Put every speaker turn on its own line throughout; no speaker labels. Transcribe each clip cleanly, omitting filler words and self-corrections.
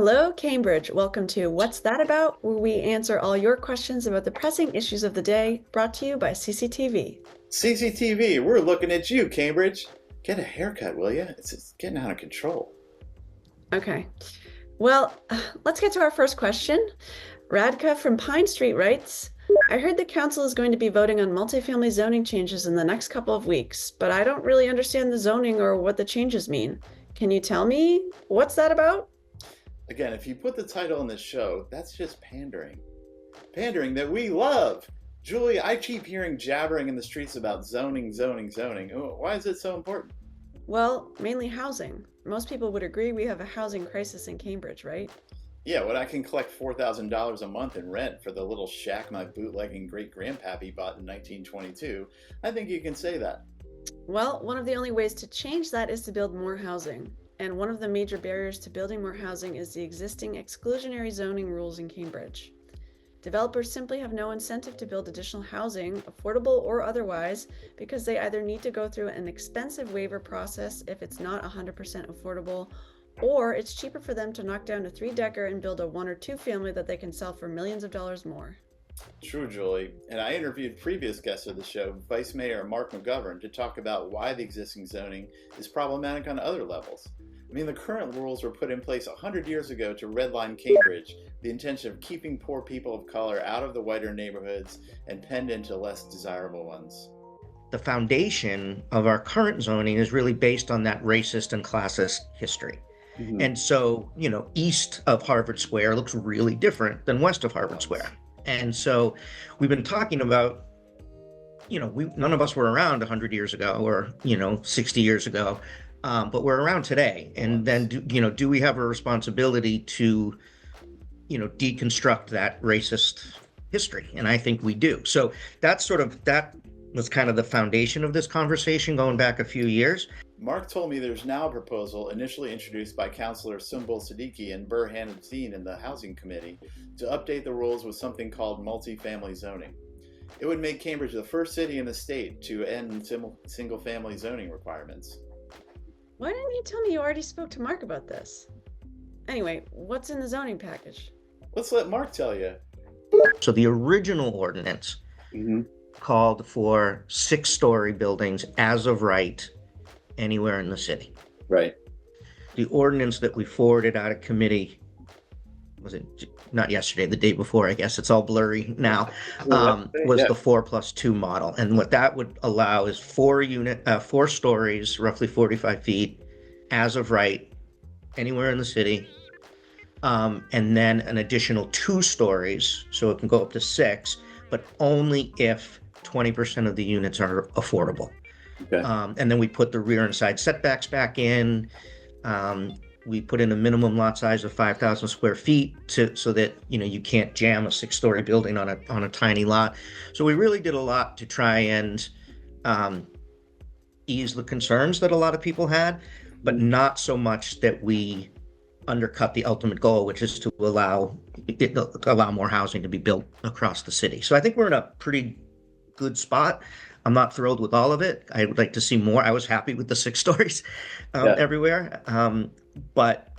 Hello, Cambridge. Welcome to What's That About, where we answer all your questions about the pressing issues of the day, brought to you by CCTV.
CCTV, we're looking at you, Cambridge. Get a haircut, will you? It's getting out of control.
Okay. Well, let's get to our first question. Radka from Pine Street writes, I heard the council is going to be voting on multifamily zoning changes in the next couple of weeks, but I don't really understand the zoning or what the changes mean. Can you tell me what's that about?
Again, if you put the title on this show, that's just pandering. Pandering that we love. Julie, I keep hearing jabbering in the streets about zoning. Why is it so important?
Well, mainly housing. Most people would agree we have a housing crisis in Cambridge, right?
Yeah, when I can collect $4,000 a month in rent for the little shack my bootlegging great-grandpappy bought in 1922, I think you can say that.
Well, one of the only ways to change that is to build more housing. And one of the major barriers to building more housing is the existing exclusionary zoning rules in Cambridge. Developers simply have no incentive to build additional housing, affordable or otherwise, because they either need to go through an expensive waiver process if it's not 100% affordable, or it's cheaper for them to knock down a 3-decker and build a 1 or 2 family that they can sell for millions of dollars more.
True, Julie. And I interviewed previous guests of the show, Vice Mayor Marc McGovern, to talk about why the existing zoning is problematic on other levels. I mean, the current rules were put in place 100 years ago to redline Cambridge, the intention of keeping poor people of color out of the whiter neighborhoods and penned into less desirable ones.
The foundation of our current zoning is really based on that racist and classist history.
Mm-hmm.
And so, east of Harvard Square looks really different than west of Harvard Square. And so we've been talking about, none of us were around 100 years ago or, 60 years ago. But we're around today, and then do we have a responsibility to, deconstruct that racist history? And I think we do. So that was kind of the foundation of this conversation going back a few years.
Mark told me there's now a proposal initially introduced by Councilor Sumbul Siddiqui and Burhan Abdeen in the Housing Committee to update the rules with something called multifamily zoning. It would make Cambridge the first city in the state to end single-family zoning requirements.
Why didn't you tell me you already spoke to Mark about this? Anyway, what's in the zoning package?
Let's let Mark tell you.
So the original ordinance called for 6-story buildings as of right anywhere in the city.
Right.
The ordinance that we forwarded out of committee, was it not yesterday, the day before, I guess it's all blurry now, was the 4+2 model. And what that would allow is 4 stories, roughly 45 feet, as of right, anywhere in the city. And then an additional 2 stories, so it can go up to 6, but only if 20% of the units are affordable.
Okay.
And then we put the rear and side setbacks back in. We put in a minimum lot size of 5,000 square feet so that you can't jam a 6-story building on a tiny lot. So we really did a lot to try and ease the concerns that a lot of people had, but not so much that we undercut the ultimate goal, which is to allow more housing to be built across the city. So I think we're in a pretty good spot. I'm not thrilled with all of it. I would like to see more. I was happy with the 6 stories everywhere. But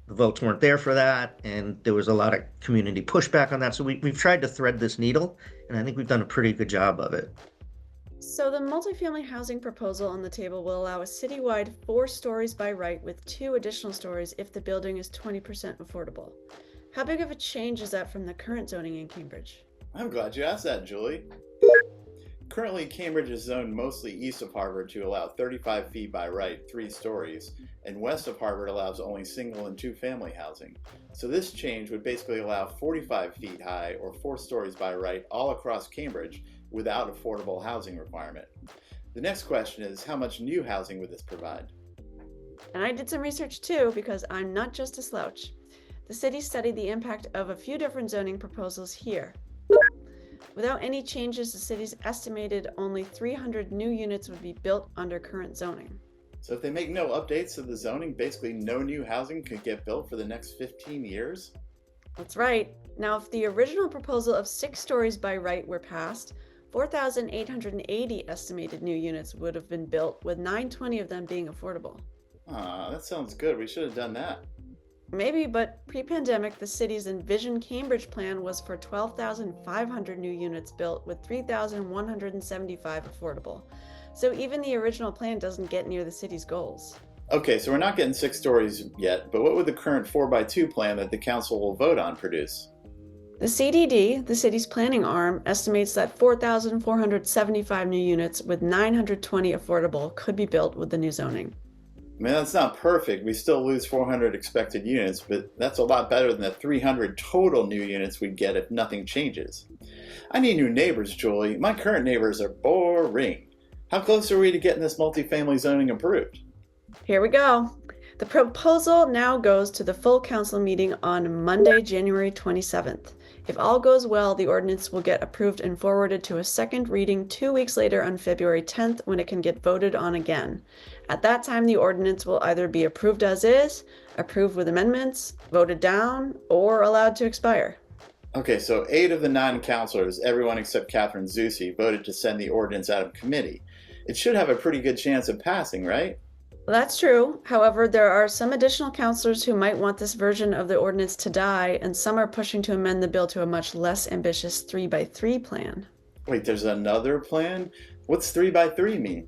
the votes weren't there for that, and there was a lot of community pushback on that. So we've tried to thread this needle, and I think we've done a pretty good job of it.
So the multifamily housing proposal on the table will allow a citywide 4 stories by right with 2 additional stories if the building is 20% affordable. How big of a change is that from the current zoning in Cambridge?
I'm glad you asked that, Julie. Currently, Cambridge is zoned mostly east of Harvard to allow 35 feet by right, 3 stories, and west of Harvard allows only single and 2 family housing. So this change would basically allow 45 feet high or 4 stories by right all across Cambridge without affordable housing requirement. The next question is, how much new housing would this provide?
And I did some research too, because I'm not just a slouch. The city studied the impact of a few different zoning proposals here. Without any changes, the city's estimated only 300 new units would be built under current zoning.
So if they make no updates to the zoning, basically no new housing could get built for the next 15 years?
That's right. Now, if the original proposal of 6 stories by right were passed, 4,880 estimated new units would have been built, with 920 of them being affordable.
That sounds good. We should have done that.
Maybe, but pre-pandemic, the city's Envision Cambridge plan was for 12,500 new units built with 3,175 affordable. So even the original plan doesn't get near the city's goals.
Okay, so we're not getting 6 stories yet, but what would the current 4x2 plan that the council will vote on produce?
The CDD, the city's planning arm, estimates that 4,475 new units with 920 affordable could be built with the new zoning.
I mean, that's not perfect. We still lose 400 expected units, but that's a lot better than the 300 total new units we'd get if nothing changes. I need new neighbors, Julie. My current neighbors are boring. How close are we to getting this multifamily zoning approved?
Here we go. The proposal now goes to the full council meeting on Monday, January 27th. If all goes well, the ordinance will get approved and forwarded to a second reading 2 weeks later on February 10th when it can get voted on again. At that time, the ordinance will either be approved as is, approved with amendments, voted down, or allowed to expire.
Okay, so 8 of the 9 councilors, everyone except Catherine Zusi, voted to send the ordinance out of committee. It should have a pretty good chance of passing, right?
Well, that's true. However, there are some additional councilors who might want this version of the ordinance to die, and some are pushing to amend the bill to a much less ambitious 3x3 plan.
Wait, there's another plan? What's 3x3 mean?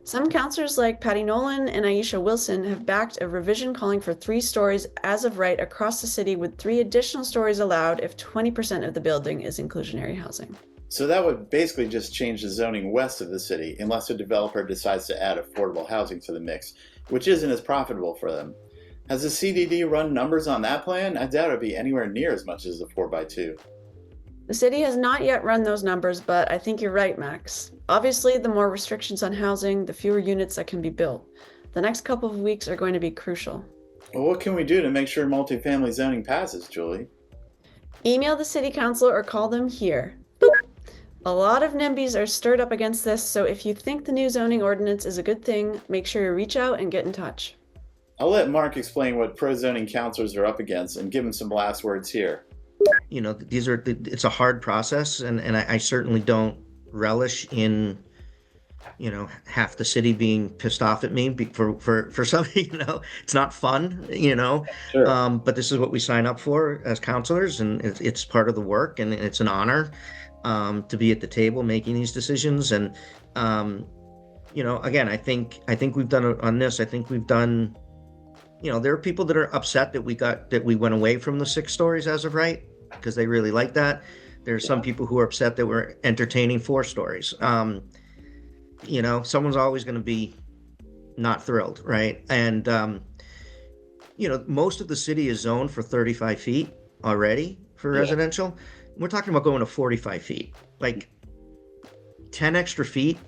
Some councilors like Patty Nolan and Aisha Wilson have backed a revision calling for 3 stories as of right across the city, with 3 additional stories allowed if 20% of the building is inclusionary housing.
So that would basically just change the zoning west of the city, unless a developer decides to add affordable housing to the mix, which isn't as profitable for them. Has the CDD run numbers on that plan? I doubt it'd be anywhere near as much as the 4x2.
The city has not yet run those numbers, but I think you're right, Max. Obviously, the more restrictions on housing, the fewer units that can be built. The next couple of weeks are going to be crucial.
Well, what can we do to make sure multifamily zoning passes, Julie?
Email the city council or call them here. Boop. A lot of NIMBYs are stirred up against this, so if you think the new zoning ordinance is a good thing, make sure you reach out and get in touch.
I'll let Mark explain what pro-zoning councilors are up against and give him some last words here.
You know, it's a hard process, and I certainly don't relish in, half the city being pissed off at me for something. It's not fun,
Sure.
but this is what we sign up for as counselors, and it's part of the work, and it's an honor to be at the table making these decisions. And again, I think we've done it on this. I think we've done. There are people that are upset that we went away from the 6 stories as of right, because they really like that. There's some people who are upset that we're entertaining 4 stories. Someone's always going to be not thrilled, right? And most of the city is zoned for 35 feet already for residential. We're talking about going to 45 feet, like 10 extra feet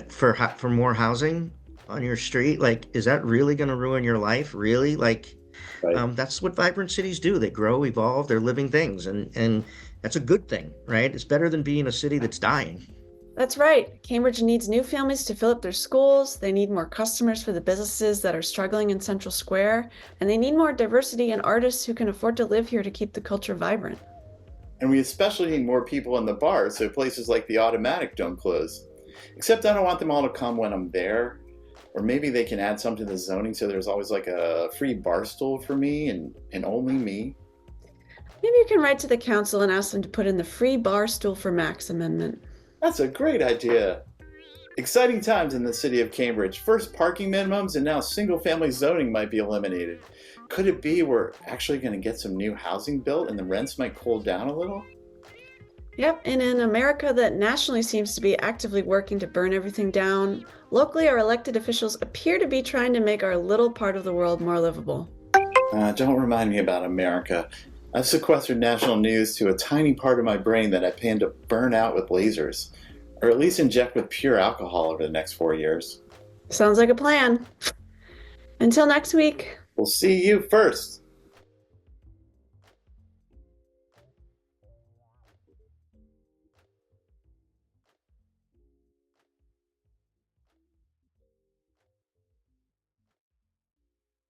for more housing on your street. Like, is that really going to ruin your life? Really? Like,
Right.
that's what vibrant cities do. They grow, evolve, they're living things. And that's a good thing, right? It's better than being a city that's dying.
That's right. Cambridge needs new families to fill up their schools. They need more customers for the businesses that are struggling in Central Square. And they need more diversity and artists who can afford to live here to keep the culture vibrant.
And we especially need more people in the bars so places like the Automatic don't close. Except I don't want them all to come when I'm there. Or maybe they can add something to the zoning so there's always like a free bar stool for me and only me.
Maybe you can write to the council and ask them to put in the free bar stool for Max amendment.
That's a great idea. Exciting times in the city of Cambridge. First parking minimums and now single-family zoning might be eliminated. Could it be we're actually going to get some new housing built and the rents might cool down a little?
Yep, and in America that nationally seems to be actively working to burn everything down, locally our elected officials appear to be trying to make our little part of the world more livable.
Don't remind me about America. I've sequestered national news to a tiny part of my brain that I plan to burn out with lasers, or at least inject with pure alcohol over the next 4 years.
Sounds like a plan. Until next week.
We'll see you first.